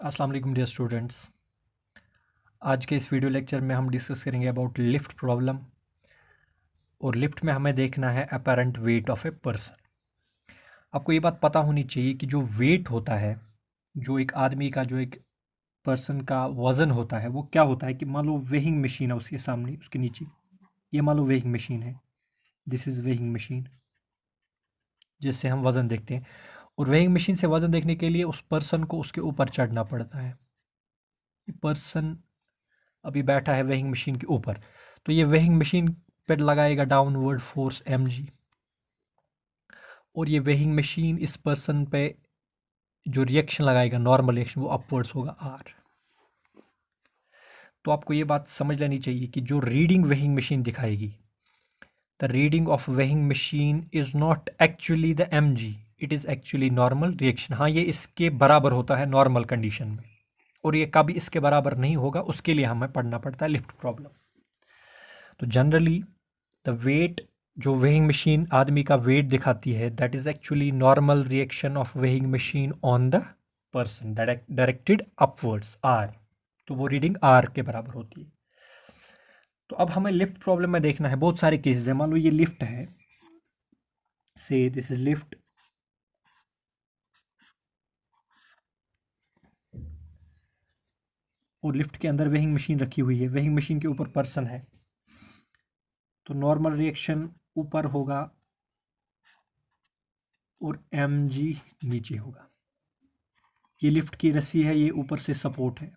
अस्सलाम वालेकुम dear students. आज के इस वीडियो लेक्चर में हम डिस्कस करेंगे अबाउट लिफ्ट प्रॉब्लम। और लिफ्ट में हमें देखना है apparent weight of a person. आपको ये बात पता होनी चाहिए कि जो वेट होता है, जो एक आदमी का, जो एक पर्सन का वज़न होता है, वो क्या होता है कि मान लो वेइंग मशीन है उसके सामने, उसके नीचे। ये मान लो वेइंग मशीन है, दिस इज़ वेइंग मशीन जिससे हम वज़न देखते हैं। और वेइंग मशीन से वज़न देखने के लिए उस पर्सन को उसके ऊपर चढ़ना पड़ता है। ये पर्सन अभी बैठा है वेइंग मशीन के ऊपर, तो ये वेइंग मशीन पर लगाएगा डाउनवर्ड फोर्स mg। और ये वेइंग मशीन इस पर्सन पे जो रिएक्शन लगाएगा, नॉर्मल रिएक्शन, वो अपवर्ड्स होगा r। तो आपको ये बात समझ लेनी चाहिए कि जो रीडिंग वेइंग मशीन दिखाएगी, the reading of weighing machine is not actually the mg, it is actually normal reaction. हाँ, ये इसके बराबर होता है नॉर्मल कंडीशन में, और ये कभी इसके बराबर नहीं होगा। उसके लिए हमें पढ़ना पड़ता है लिफ्ट प्रॉब्लम। तो जनरली द वेट, जो वेइंग मशीन आदमी का वेट दिखाती है, that is actually normal reaction of weighing machine on the person directed upwards R. तो वो रीडिंग आर के बराबर होती है। तो अब हमें लिफ्ट प्रॉब्लम में देखना है, बहुत सारे केसेस हैं। मान लो ये लिफ्ट है, से दिस इज लिफ्ट, और लिफ्ट के अंदर वेइंग मशीन रखी हुई है, वेइंग मशीन के ऊपर पर्सन है। तो नॉर्मल रिएक्शन ऊपर होगा और mg नीचे होगा। ये लिफ्ट की रस्सी है, ये ऊपर से सपोर्ट है।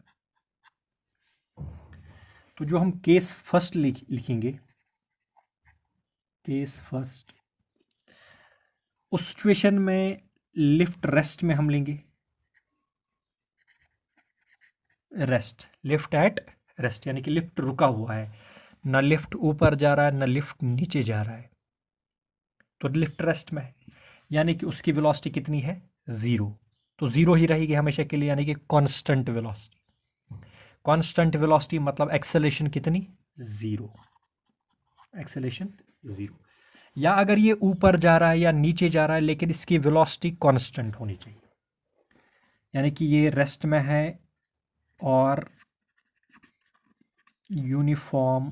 तो जो हम केस फर्स्ट लिखेंगे, केस फर्स्ट, उस सिचुएशन में लिफ्ट रेस्ट में हम लेंगे, रेस्ट, लिफ्ट एट रेस्ट, यानी कि लिफ्ट रुका हुआ है, ना लिफ्ट ऊपर जा रहा है ना लिफ्ट नीचे जा रहा है। तो लिफ्ट रेस्ट में है, यानी कि उसकी वेलोसिटी कितनी है, ज़ीरो। तो ज़ीरो ही रहेगी हमेशा के लिए, यानी कि कांस्टेंट वेलोसिटी। कांस्टेंट वेलोसिटी मतलब एक्सेलेरेशन कितनी, ज़ीरो, एक्सेलेरेशन ज़ीरो। या अगर ये यूपर जा रहा है या नीचे जा रहा है, लेकिन इसकी वेलोसिटी कांस्टेंट होनी चाहिए, यानी कि ये रेस्ट में है और यूनिफॉर्म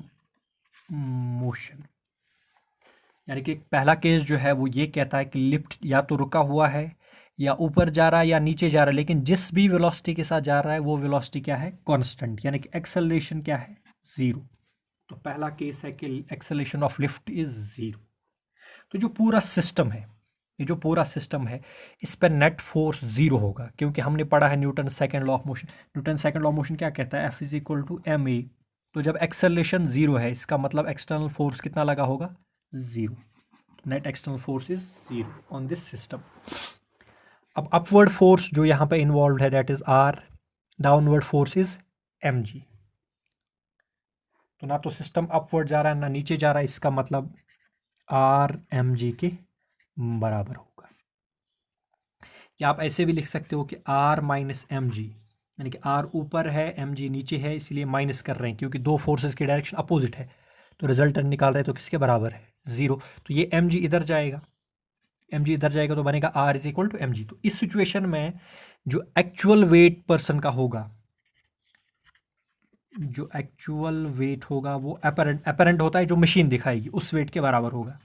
मोशन। यानी कि पहला केस जो है वो ये कहता है कि लिफ्ट या तो रुका हुआ है, या ऊपर जा रहा है या नीचे जा रहा है, लेकिन जिस भी वेलोसिटी के साथ जा रहा है वो वेलोसिटी क्या है, कांस्टेंट, यानी कि एक्सेलरेशन क्या है, ज़ीरो। तो पहला केस है कि acceleration of lift is zero. तो जो पूरा सिस्टम है, ये जो पूरा सिस्टम है, इस पर नेट फोर्स ज़ीरो होगा, क्योंकि हमने पढ़ा है Newton second law of motion. Newton second law of motion क्या कहता है, F is equal to M A. तो जब एक्सेलरेशन ज़ीरो है, इसका मतलब एक्सटर्नल फोर्स कितना लगा होगा, zero. Net external force is zero on this system. अब अपवर्ड फोर्स जो यहाँ पे इन्वॉल्व है, that is R, downward force is M G. तो ना तो सिस्टम अपवर्ड जा रहा है ना नीचे जा रहा है, इसका मतलब आर एम जी के बराबर होगा। या आप ऐसे भी लिख सकते हो कि आर माइनस एम जी, यानी कि आर ऊपर है एम जी नीचे है, इसलिए माइनस कर रहे हैं क्योंकि दो फोर्सेस की डायरेक्शन अपोजिट है। तो रिजल्टेंट निकाल रहे हैं तो किसके बराबर है, ज़ीरो। तो ये एम जी इधर जाएगा, एम जी इधर जाएगा, तो बनेगा R is equal to M G. तो इस सिचुएशन में जो एक्चुअल वेट पर्सन का होगा, जो एक्चुअल वेट होगा वो अपेरेंट होता है, जो मशीन दिखाएगी उस वेट के बराबर होगा,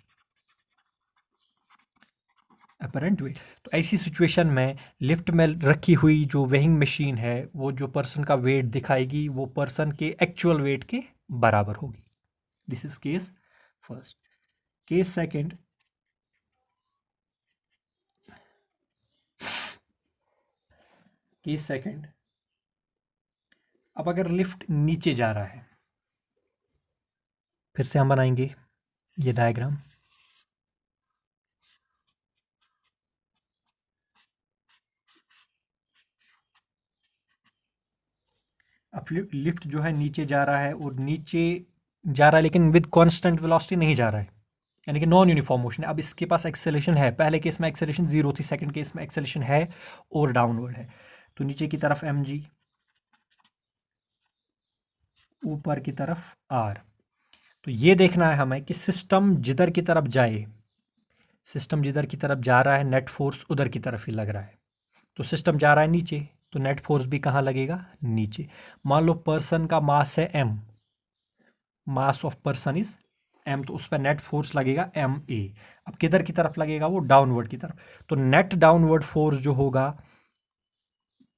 अपेरेंट वेट। तो ऐसी सिचुएशन में लिफ्ट में रखी हुई जो वेइंग मशीन है, वो जो पर्सन का वेट दिखाएगी वो पर्सन के एक्चुअल वेट के बराबर होगी। This is case first. Case second, case second, अब अगर लिफ्ट नीचे जा रहा है, फिर से हम बनाएंगे ये डायग्राम। अब लिफ्ट जो है नीचे जा रहा है, और नीचे जा रहा है लेकिन विद कांस्टेंट वेलोसिटी नहीं जा रहा है, यानी कि नॉन यूनिफॉर्म मोशन है। अब इसके पास एक्सेलेरेशन है, पहले केस में एक्सेलेरेशन जीरो थी, सेकंड केस में एक्सेलेरेशन है और डाउनवर्ड है। तो नीचे की तरफ एम जी, ऊपर की तरफ आर। तो ये देखना है हमें कि सिस्टम जिधर की तरफ जाए, सिस्टम जिधर की तरफ जा रहा है नेट फोर्स उधर की तरफ ही लग रहा है। तो सिस्टम जा रहा है नीचे, तो नेट फोर्स भी कहाँ लगेगा, नीचे। मान लो पर्सन का मास है m, mass of person is m, तो उस पर नेट फोर्स लगेगा ma। अब किधर की तरफ लगेगा, वो डाउनवर्ड की तरफ। तो नेट डाउनवर्ड फोर्स जो होगा,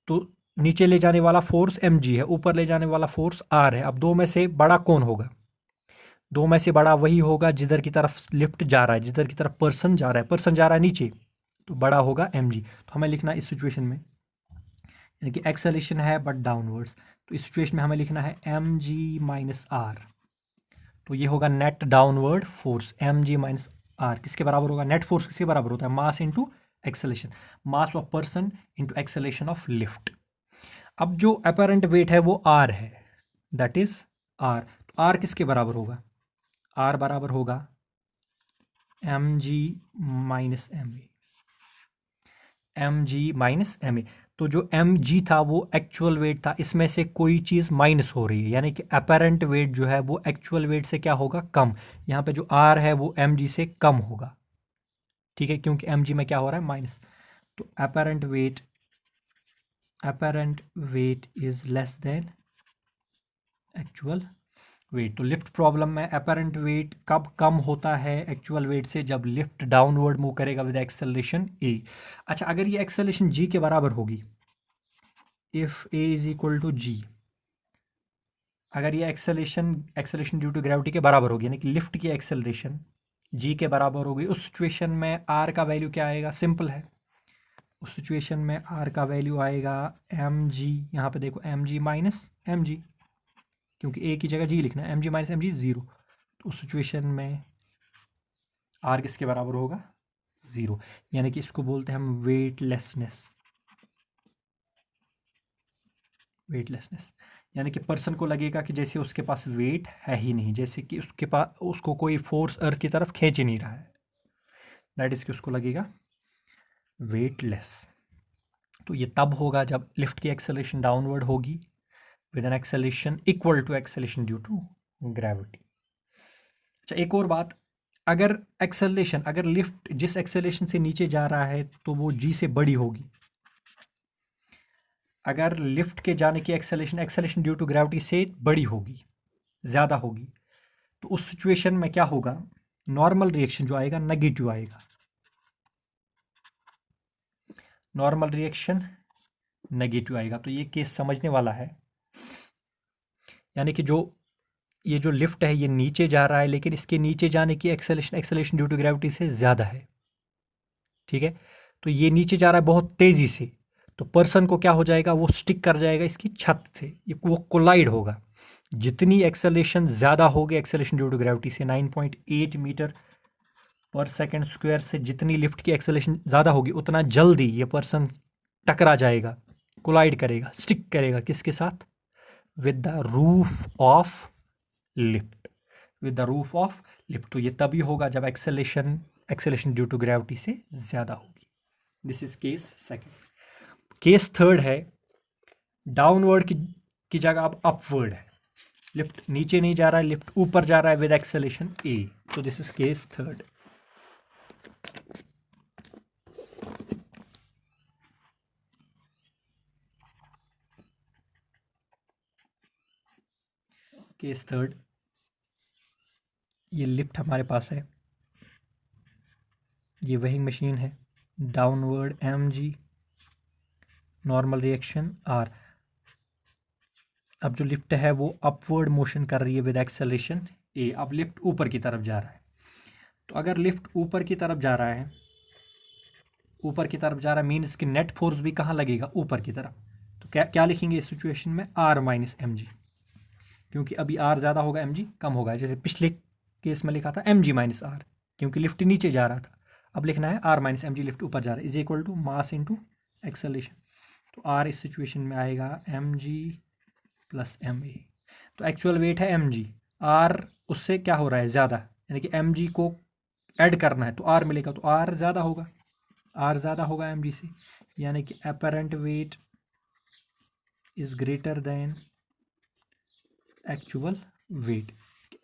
तो नीचे ले जाने वाला फोर्स mg है, ऊपर ले जाने वाला फोर्स r है। अब दो में से बड़ा कौन होगा, दो में से बड़ा वही होगा जिधर की तरफ लिफ्ट जा रहा है, जिधर की तरफ पर्सन जा रहा है। पर्सन जा रहा है नीचे, तो बड़ा होगा mg। तो हमें लिखना इस सिचुएशन में, यानी कि एक्सेलेरेशन है बट डाउनवर्ड्स, तो इस सिचुएशन में हमें लिखना है mg माइनस r। तो ये होगा net downward force mg minus r। किसके बराबर होगा, नेट फोर्स किसके बराबर होता है, mass into acceleration, mass of person into acceleration of lift. अब जो अपरेंट वेट है वो r है, दैट इज r। तो r किसके बराबर होगा, r बराबर होगा mg minus ma, mg minus ma। तो जो mg था वो एक्चुअल वेट था, इसमें से कोई चीज़ माइनस हो रही है, यानी कि अपरेंट वेट जो है वो एक्चुअल वेट से क्या होगा, कम। यहाँ पे जो r है वो mg से कम होगा, ठीक है, क्योंकि mg में क्या हो रहा है, माइनस। तो apparent weight is less than actual weight. तो लिफ्ट प्रॉब्लम में अपरेंट वेट कब कम होता है एक्चुअल वेट से, जब लिफ्ट डाउनवर्ड मूव करेगा विद एक्सेलरेशन a। अच्छा, अगर ये एक्सेलरेशन g के बराबर होगी, if a is equal to g, अगर ये एक्सेलरेशन ड्यू टू ग्रेविटी के बराबर होगी, यानी कि लिफ्ट की एक्सेलरेशन g के बराबर होगी, उस सिचुएशन में r का वैल्यू क्या आएगा, सिंपल है। उस सिचुएशन में r का वैल्यू आएगा mg, यहाँ पे देखो mg माइनस mg, क्योंकि a की जगह g लिखना है, mg माइनस mg 0। तो उस सिचुएशन में r किसके बराबर होगा, 0, यानी कि इसको बोलते हैं हम वेटलेसनेस। यानी कि पर्सन को लगेगा कि जैसे उसके पास वेट है ही नहीं, जैसे कि उसको कोई फोर्स अर्थ की तरफ खींच ही नहीं रहा है, दैट इज कि उसको लगेगा वेटलेस। तो ये तब होगा जब लिफ्ट की एक्सेलरेशन डाउनवर्ड होगी with an acceleration equal to acceleration due to gravity. अच्छा, एक और बात, अगर लिफ्ट जिस एक्सेलरेशन से नीचे जा रहा है तो वो g से बड़ी होगी। अगर लिफ्ट के जाने की एक्सेलरेशन ड्यू टू ग्रेविटी से बड़ी होगी, ज़्यादा होगी, तो उस सिचुएशन में क्या होगा, नॉर्मल रिएक्शन जो आएगा नेगेटिव आएगा। नॉर्मल रिएक्शन नेगेटिव आएगा। तो ये केस समझने वाला है, यानी कि ये जो लिफ्ट है ये नीचे जा रहा है, लेकिन इसके नीचे जाने की एक्सेलरेशन ड्यू टू ग्रेविटी से ज़्यादा है, ठीक है। तो ये नीचे जा रहा है बहुत तेज़ी से, तो पर्सन को क्या हो जाएगा, वो स्टिक कर जाएगा इसकी छत से, वो कोलाइड होगा। जितनी एक्सेलरेशन ज़्यादा होगी एक्सेलरेशन ड्यू टू ग्रेविटी से, 9.8 मीटर पर सेकंड स्क्वायर से जितनी लिफ्ट की एक्सेलरेशन ज़्यादा होगी, उतना जल्दी ये पर्सन टकरा जाएगा, कोलाइड करेगा, स्टिक करेगा किसके साथ, with the roof of lift, तो ये तभी होगा जब एक्सेलरेशन ड्यू टू ग्रेविटी से ज़्यादा होगी। This is case second. Case third है, डाउनवर्ड की जगह अब अपवर्ड है, लिफ्ट नीचे नहीं जा रहा है, लिफ्ट ऊपर जा रहा है विद एक्सेलरेशन a। तो this is case third. Case third, ये लिफ्ट हमारे पास है, ये वेइंग मशीन है, downward mg, normal reaction r। अब जो लिफ्ट है वो अपवर्ड मोशन कर रही है विद एक्सेलरेशन a। अब लिफ्ट ऊपर की तरफ जा रहा है, तो अगर लिफ्ट ऊपर की तरफ जा रहा है, मीन्स कि नेट फोर्स भी कहाँ लगेगा, ऊपर की तरफ। तो क्या लिखेंगे इस सिचुएशन में, r माइनस mg, क्योंकि अभी r ज़्यादा होगा mg कम होगा। जैसे पिछले केस में लिखा था mg माइनस r, क्योंकि लिफ्ट नीचे जा रहा था। अब लिखना है r माइनस mg, लिफ्ट ऊपर जा रहा है, is equal to mass into acceleration. तो r इस सिचुएशन में आएगा mg प्लस ma। तो एक्चुअल वेट है mg, r उससे क्या हो रहा है, ज़्यादा, यानी कि mg को ऐड करना है तो r मिलेगा, तो r ज़्यादा होगा mg से, यानी कि apparent weight is greater than actual weight.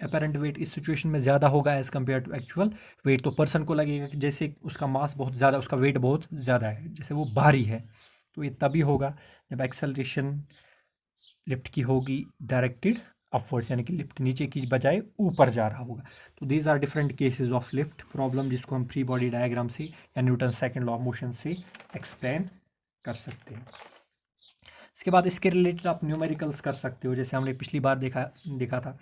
Apparent weight इस सिचुएशन में ज़्यादा होगा as compare to actual weight. तो पर्सन को लगेगा कि जैसे उसका मास बहुत ज़्यादा, उसका वेट बहुत ज़्यादा है, जैसे वो भारी है, तो ये तभी होगा जब एक्सेलरेशन लिफ्ट की होगी डायरेक्टेड अपवर्ड्स, यानी कि लिफ्ट नीचे की बजाय ऊपर जा रहा होगा। तो these are different cases of lift problem, जिसको हम फ्री बॉडी डायग्राम से या Newton second law of motion से एक्सप्लेन कर सकते हैं। इसके बाद इसके रिलेटेड आप न्यूमेरिकल्स कर सकते हो, जैसे हमने पिछली बार देखा था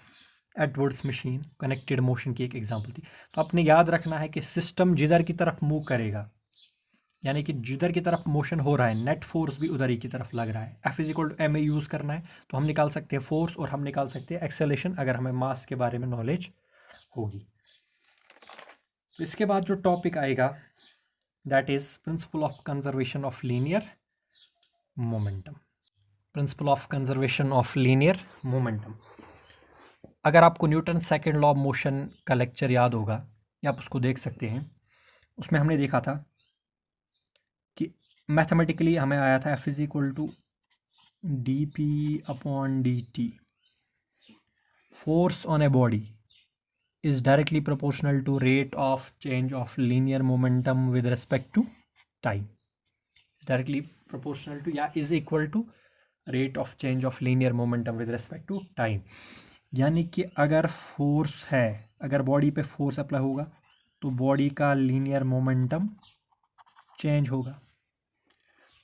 एडवर्ड्स मशीन कनेक्टेड मोशन की एक एग्जांपल थी। तो आपने याद रखना है कि सिस्टम जिधर की तरफ मूव करेगा, यानी कि जिधर की तरफ मोशन हो रहा है नेट फोर्स भी उधर ही की तरफ लग रहा है। F is equal to M A use करना है तो हम निकाल सकते हैं फोर्स और हम निकाल सकते हैं एक्सेलेरेशन, अगर हमें मास के बारे में नॉलेज होगी। तो इसके बाद जो टॉपिक आएगा that is principal of conservation of linear momentum. Principal of conservation of linear momentum, अगर आपको Newton second law of motion का लेक्चर याद होगा या आप उसको देख सकते हैं, उसमें हमने देखा था कि मैथमेटिकली हमें आया था F is equal to D P upon D T, force on a body is directly proportional to rate of change of linear momentum with respect to time. Directly proportional to या is equal to rate of change of linear momentum with respect to time. यानी कि अगर force है, अगर body पे force apply होगा तो body का लीनियर मोमेंटम चेंज होगा।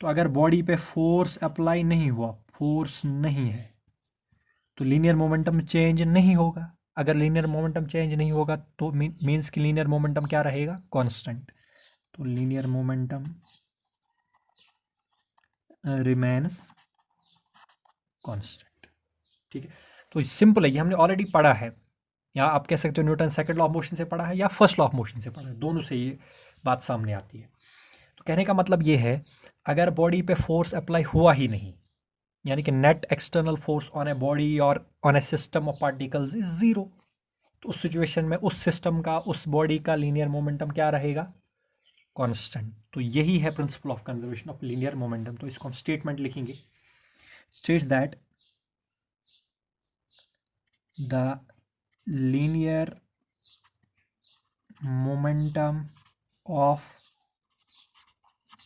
तो अगर बॉडी पे फोर्स अप्लाई नहीं हुआ, फोर्स नहीं है, तो लीनियर मोमेंटम चेंज नहीं होगा। अगर लीनियर मोमेंटम चेंज नहीं होगा तो मीन्स कि लीनियर मोमेंटम क्या रहेगा, कांस्टेंट। तो लीनियर मोमेंटम रिमेन्स कांस्टेंट। ठीक है, तो सिंपल है, ये हमने ऑलरेडी पढ़ा है, या आप कह सकते हो Newton second law of motion से पढ़ा है या फर्स्ट लॉ ऑफ मोशन से पढ़ा है, दोनों से ये बात सामने आती है। तो कहने का मतलब ये है, अगर बॉडी पे फोर्स अप्लाई हुआ ही नहीं, यानी कि net external force on a body और on a system of particles is zero, तो उस सिचुएशन में उस सिस्टम का, उस बॉडी का लीनियर मोमेंटम क्या रहेगा, कांस्टेंट। तो यही है principal of conservation of linear momentum. तो इसको हम स्टेटमेंट लिखेंगे, states that the linear momentum of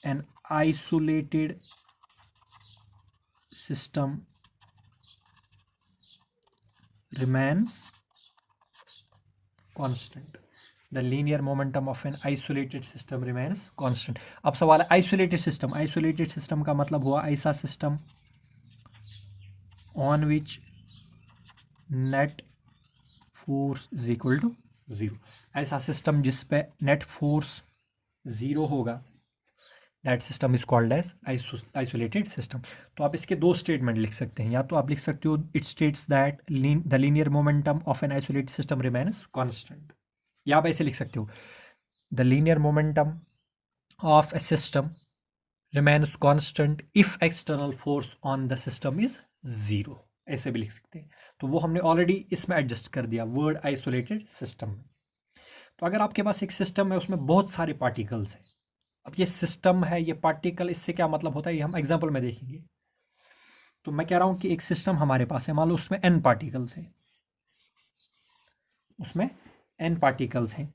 an isolated system remains constant. The linear momentum of an isolated system remains constant. अब सवाल है आइसोलेटेड सिस्टम, आइसोलेटेड सिस्टम का मतलब हुआ ऐसा system on which net force is equal to zero, ऐसा system जिस पे नेट फोर्स जीरो होगा, that system is called as isolated system. तो आप इसके दो स्टेटमेंट लिख सकते हैं, या तो आप लिख सकते हो it states that the linear momentum of an isolated system remains constant, या आप ऐसे लिख सकते हो the linear momentum of A system remains constant if external force on the system is zero, ऐसे भी लिख सकते हैं। तो वो हमने ऑलरेडी इसमें एडजस्ट कर दिया वर्ड आइसोलेटेड सिस्टम में। तो अगर आपके पास एक सिस्टम है, उसमें बहुत सारे पार्टिकल्स हैं, अब ये सिस्टम है, ये पार्टिकल, इससे क्या मतलब होता है ये हम एग्जांपल में देखेंगे। तो मैं कह रहा हूं कि एक सिस्टम हमारे पास है, मान लो उसमें n पार्टिकल्स हैं, उसमें n पार्टिकल्स हैं।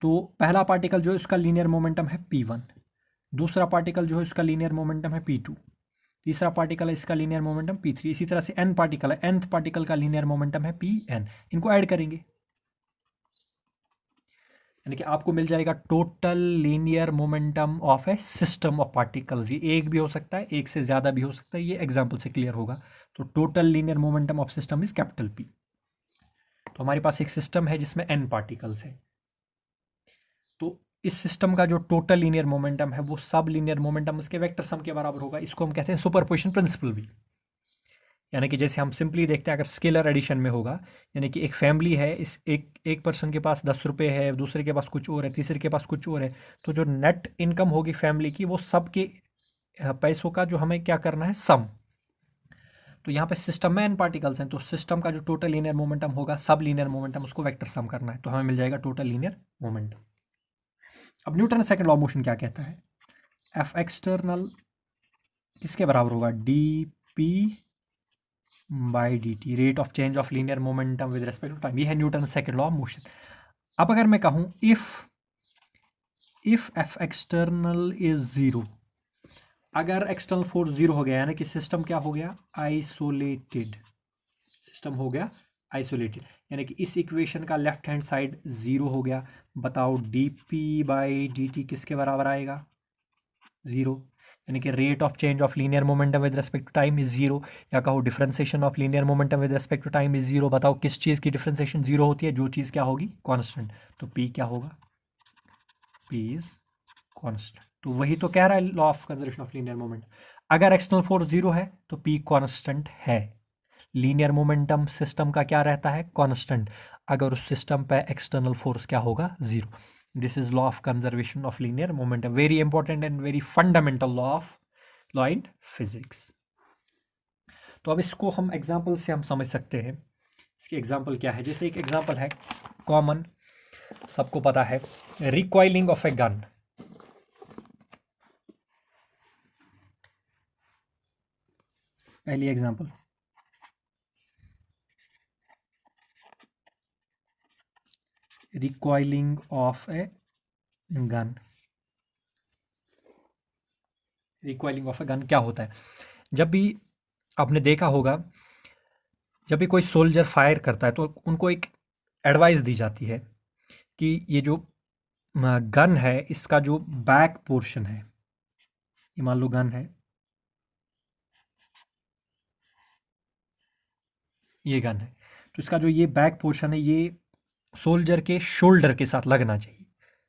तो पहला पार्टिकल जो है उसका लीनियर मोमेंटम है p1, दूसरा पार्टिकल जो है उसका लीनियर मोमेंटम है p2, तीसरा पार्टिकल है इसका लीनियर मोमेंटम p3, इसी तरह से n पार्टिकल है, nth पार्टिकल का लीनियर मोमेंटम है pn। इनको ऐड करेंगे, यानी कि आपको मिल जाएगा total linear momentum of A system of particles. ये एक भी हो सकता है, एक से ज़्यादा भी हो सकता है, ये एग्जांपल से क्लियर होगा। तो total linear momentum of system is capital P। तो हमारे पास एक सिस्टम है जिसमें n पार्टिकल्स है, तो इस सिस्टम का जो टोटल लीनियर मोमेंटम है वो सब लीनियर मोमेंटम उसके वेक्टर सम के बराबर होगा। इसको हम कहते हैं सुपरपोजिशन प्रिंसिपल भी, यानी कि जैसे हम सिंपली देखते हैं अगर स्केलर एडिशन में होगा, यानी कि एक फैमिली है, इस एक पर्सन के पास 10 रुपये है, दूसरे के पास कुछ और है, तीसरे के पास कुछ और है, तो जो नेट इनकम होगी फैमिली की वो सब के पैसों का जो हमें क्या करना है, सम। तो यहाँ पे सिस्टम में n पार्टिकल्स हैं, तो सिस्टम का जो टोटल लीनियर मोमेंटम होगा, सब लीनियर मोमेंटम, उसको वेक्टर सम करना है, तो हमें मिल जाएगा टोटल लीनियर मोमेंटम। अब Newton second law of motion क्या कहता है, एफ एक्सटर्नल किसके बराबर होगा, D P by D T, rate of change of linear momentum with respect to time. ये है Newton second law of motion. अब अगर मैं कहूं if F external is zero, अगर एक्सटर्नल फोर्स जीरो हो गया यानी कि सिस्टम क्या हो गया, आइसोलेटेड, सिस्टम हो गया आइसोलेटेड, यानी कि इस इक्वेशन का लेफ्ट हैंड साइड जीरो हो गया। बताओ dp/dt किसके बराबर आएगा, जीरो, यानी कि rate of change of linear momentum with respect to time is zero, या कहो differentiation of linear momentum with respect to time is zero. बताओ किस चीज़ की डिफरेंशिएशन जीरो होती है, जो चीज़ क्या होगी, कांस्टेंट। तो p क्या होगा, p इज कांस्टेंट। तो वही तो कह रहा है law of conservation of linear moment, अगर एक्सटर्नल फोर्स जीरो है तो p कांस्टेंट है। लीनियर मोमेंटम सिस्टम का क्या रहता है, कांस्टेंट, अगर उस सिस्टम पे एक्सटर्नल फोर्स क्या होगा, zero. This is law of conservation of linear momentum, very important and very fundamental law in physics. तो अब इसको हम एग्जाम्पल से हम समझ सकते हैं। इसकी एग्जाम्पल क्या है, जैसे एक एग्जाम्पल है कॉमन, सबको पता है, रिकॉइलिंग ऑफ ए गन। पहली example, recoiling of a gun. Recoiling of a gun क्या होता है, जब भी आपने देखा होगा, जब भी कोई सोल्जर फायर करता है तो उनको एक एडवाइस दी जाती है कि ये जो गन है इसका जो बैक पोर्शन है, ये मान लो गन है, ये गन है, तो इसका जो ये बैक पोर्शन है ये सोल्जर के शोल्डर के साथ लगना चाहिए,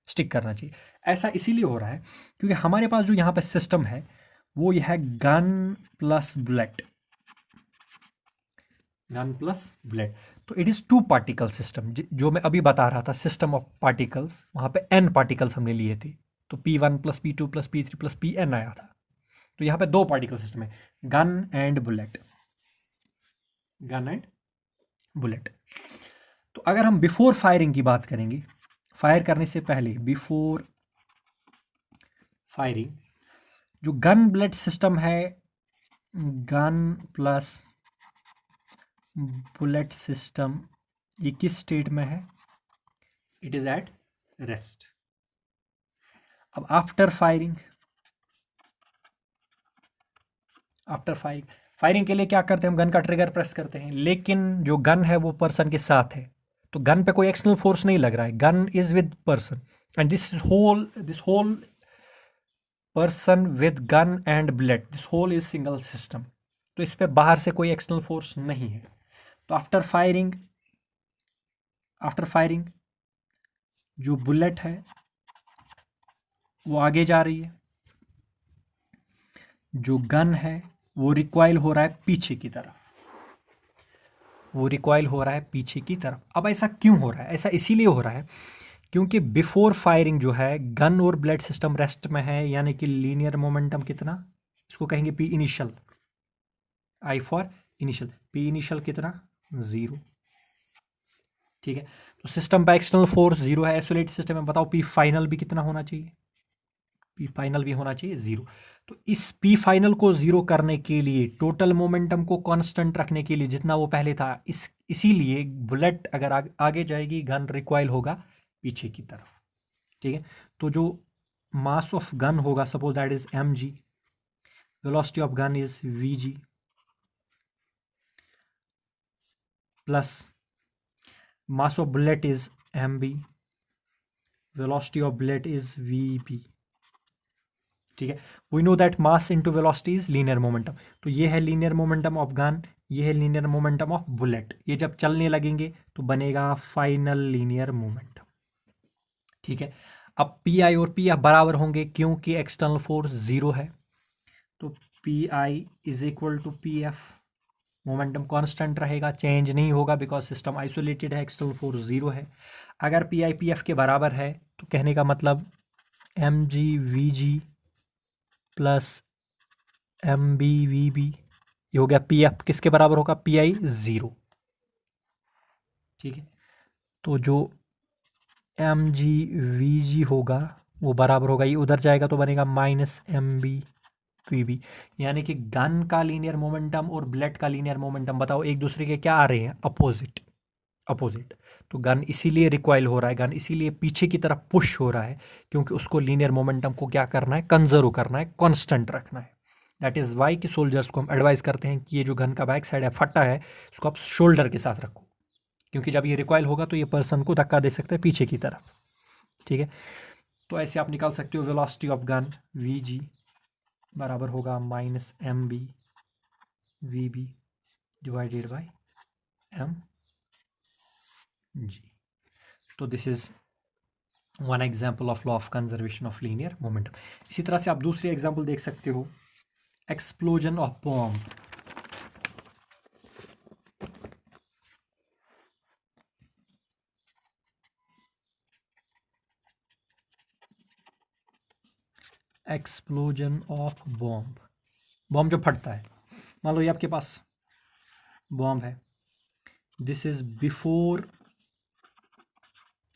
स्टिक करना चाहिए। ऐसा इसीलिए हो रहा है क्योंकि हमारे पास जो यहाँ पे सिस्टम है वो यह है gun plus bullet, gun plus bullet. तो it is two particle system, जो मैं अभी बता रहा था, सिस्टम ऑफ पार्टिकल्स, वहां पे n पार्टिकल्स हमने लिए थे, तो p1 plus p2 plus p3 plus pn आया था। तो यहाँ पे दो पार्टिकल सिस्टम है, gun and bullet, gun and bullet. तो अगर हम बिफोर फायरिंग की बात करेंगे, फायर करने से पहले, बिफोर फायरिंग, जो गन बुलेट सिस्टम है, गन प्लस बुलेट सिस्टम, ये किस स्टेट में है, इट इज एट रेस्ट। अब after firing, after firing, firing के लिए क्या करते हैं हम, गन का ट्रिगर प्रेस करते हैं, लेकिन जो गन है वो पर्सन के साथ है, तो गन पे कोई एक्सटर्नल फोर्स नहीं लग रहा है, gun is with person and this whole person with gun and bullet, this whole is single system. तो इस पे बाहर से कोई एक्सटर्नल फोर्स नहीं है। तो आफ्टर फायरिंग, आफ्टर फायरिंग जो बुलेट है वो आगे जा रही है, जो गन है वो रिकॉइल हो रहा है पीछे की तरफ, वो रिकॉइल हो रहा है पीछे की तरफ। अब ऐसा क्यों हो रहा है, ऐसा इसीलिए हो रहा है क्योंकि बिफोर फायरिंग जो है गन और ब्लेड सिस्टम रेस्ट में है, यानी कि लीनियर मोमेंटम कितना, इसको कहेंगे P initial, I for initial, P initial कितना, जीरो। ठीक है, तो सिस्टम का एक्सटर्नल फोर्स जीरो है, आइसोलेटेड सिस्टम में, बताओ पी फाइनल भी कितना होना चाहिए, पी फाइनल भी होना चाहिए जीरो। तो इस पी फाइनल को जीरो करने के लिए, टोटल मोमेंटम को कांस्टेंट रखने के लिए जितना वो पहले था, इसीलिए बुलेट अगर आगे जाएगी, गन रिकॉइल होगा पीछे की तरफ। ठीक है, तो जो मास ऑफ गन होगा, suppose that is mg, velocity of gun is vg, plus mass of bullet is mb, velocity of bullet is vb। ठीक है, we know that mass into velocity is linear momentum, तो ये है linear momentum of gun, ये है linear momentum of bullet, ये जब चलने लगेंगे तो बनेगा फाइनल लीनियर मोमेंटम। ठीक है, अब पी आई और पी एफ बराबर होंगे क्योंकि एक्सटर्नल फोर्स जीरो है, तो P I is equal to P F, momentum constant रहेगा, चेंज नहीं होगा बिकॉज सिस्टम आइसोलेटेड है, एक्सटर्नल फोर्स जीरो है। अगर पी आई पी एफ के बराबर है तो कहने का मतलब M G V G plus M B V B, ये हो गया पी एफ किसके बराबर होगा, पी आई जीरो। ठीक है, तो जो एम जी वी जी होगा वो बराबर होगा, ये उधर जाएगा तो बनेगा minus M B V B, यानी कि गन का लीनियर मोमेंटम और बुलेट का लीनियर मोमेंटम, बताओ एक दूसरे के क्या आ रहे हैं, अपोजिट। अपोजिट। तो गन इसीलिए रिकॉइल हो रहा है, गन इसीलिए पीछे की तरफ पुश हो रहा है, क्योंकि उसको लीनियर मोमेंटम को क्या करना है, कंजर्व करना है, कांस्टेंट रखना है। दैट इज़ वाई कि सोल्जर्स को हम एडवाइस करते हैं कि ये जो गन का बैक साइड है फटा है, इसको आप शोल्डर के साथ रखो, क्योंकि जब ये रिकॉइल होगा तो ये पर्सन को धक्का दे सकता है पीछे की तरफ। ठीक है, तो ऐसे आप निकाल सकते हो वेलोसिटी ऑफ गन वी जी बराबर होगा -mb vb divided by m g। तो this is one example of law of conservation of linear momentum. इसी तरह से आप दूसरी एग्जाम्पल देख सकते हो, explosion of bomb. Explosion of bomb, bomb जब फटता है, मान लो ये आपके पास बॉम्ब है, this is before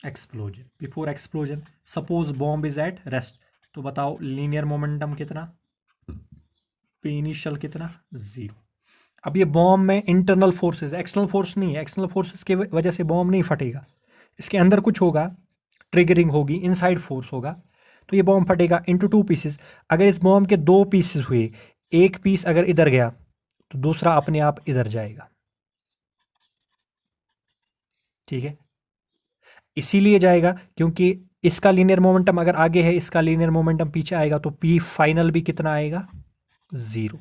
explosion. Before explosion suppose bomb is at rest, तो बताओ लीनियर मोमेंटम कितना, पे इनिशियल कितना, 0। अब ये बॉम्ब में इंटरनल फोर्सेस, एक्सटर्नल फोर्स नहीं है, एक्सटर्नल फोर्सेस की वजह से बॉम्ब नहीं फटेगा, इसके अंदर कुछ होगा, ट्रिगरिंग होगी, इनसाइड फोर्स होगा, तो ये बॉम्ब फटेगा इनटू 2 पीसेस। अगर इस बॉम्ब के 2 पीसेस हुए, एक पीस अगर इधर गया तो दूसरा अपने आप इधर जाएगा। ठीक है, इसीलिए जाएगा क्योंकि इसका लीनियर मोमेंटम अगर आगे है, इसका लीनियर मोमेंटम पीछे आएगा, तो पी फाइनल भी कितना आएगा, 0।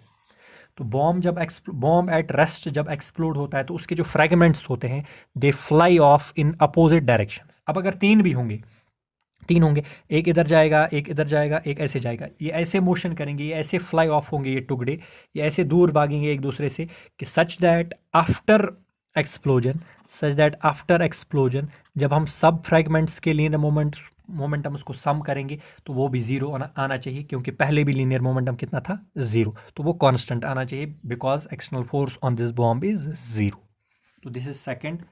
तो बॉम्ब एट रेस्ट जब एक्सप्लोड होता है तो उसके जो फ्रेगमेंट्स होते हैं they fly of in opposite direction. अब अगर तीन होंगे, एक इधर जाएगा, एक इधर जाएगा, एक ऐसे जाएगा, ये ऐसे मोशन करेंगे, ये ऐसे फ्लाई ऑफ होंगे, ये टुकड़े ये ऐसे दूर भागेंगे एक दूसरे से, कि सच दैट आफ्टर एक्सप्लोजन जब हम सब फ्रेगमेंट्स के लीनियर मोमेंटम उसको सम करेंगे तो वो भी 0 आना चाहिए, क्योंकि पहले भी लीनियर मोमेंटम कितना था, 0। तो वो कांस्टेंट आना चाहिए because external force on this bomb is 0। तो this is second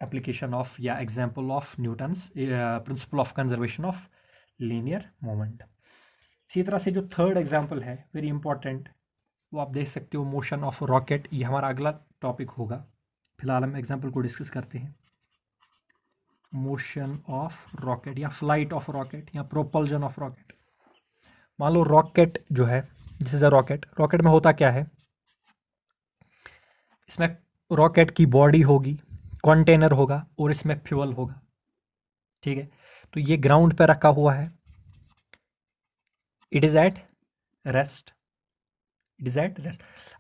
application of या example of Newton's principle of conservation of linear momentum. इसी तरह से जो थर्ड एग्जाम्पल है वेरी इंपॉर्टेंट, वो आप देख सकते हो, मोशन ऑफ रॉकेट। ये हमारा अगला टॉपिक होगा, फिलहाल हम एग्जाम्पल को डिस्कस करते हैं। मोशन ऑफ रॉकेट या फ्लाइट ऑफ रॉकेट या प्रोपल्जन ऑफ रॉकेट। मान लो रॉकेट जो है, this is a rocket, rocket में होता क्या है, इसमें रॉकेट की बॉडी होगी, कंटेनर होगा और इसमें फ्यूल होगा। ठीक है, तो ये ग्राउंड पे रखा हुआ है, इट इज एट रेस्ट,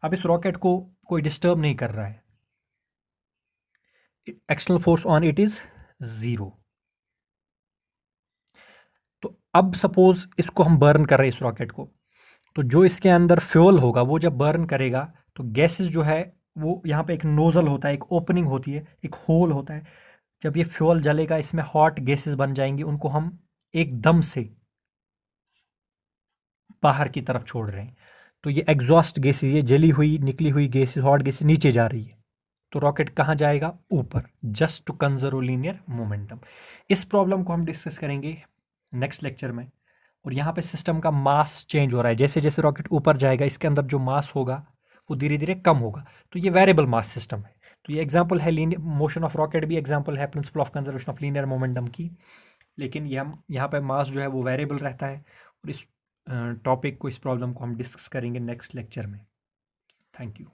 अब इस रॉकेट को कोई डिस्टर्ब नहीं कर रहा है, external force on it is 0। तो अब सपोज इसको हम बर्न कर रहे हैं इस रॉकेट को, तो जो इसके अंदर फ्यूल होगा वो जब बर्न करेगा तो गैसेस जो है वो, यहाँ पे एक नोजल होता है, एक ओपनिंग होती है, एक होल होता है, जब ये फ्यूल जलेगा इसमें हॉट गैसेस बन जाएंगी, उनको हम एकदम से बाहर की तरफ छोड़ रहे हैं। तो ये एग्जॉस्ट गैसेस, ये जली हुई निकली हुई गैसेस, हॉट गैसेस नीचे जा रही है, तो रॉकेट कहाँ जाएगा, ऊपर, just to conserve linear momentum. इस प्रॉब्लम को हम डिस्कस करेंगे नेक्स्ट लेक्चर में। और यहाँ पे सिस्टम का मास चेंज हो रहा है, जैसे जैसे रॉकेट ऊपर जाएगा इसके अंदर जो मास होगा वो धीरे धीरे कम होगा, तो ये वेरिएबल मास सिस्टम है। तो ये एग्जांपल है लीनियर मोशन ऑफ रॉकेट, भी एग्जांपल है principal of conservation of linear momentum की, लेकिन ये हम यहाँ पे मास जो है वो वेरिएबल रहता है। और इस टॉपिक को, इस प्रॉब्लम को हम डिस्कस करेंगे नेक्स्ट लेक्चर में। Thank you.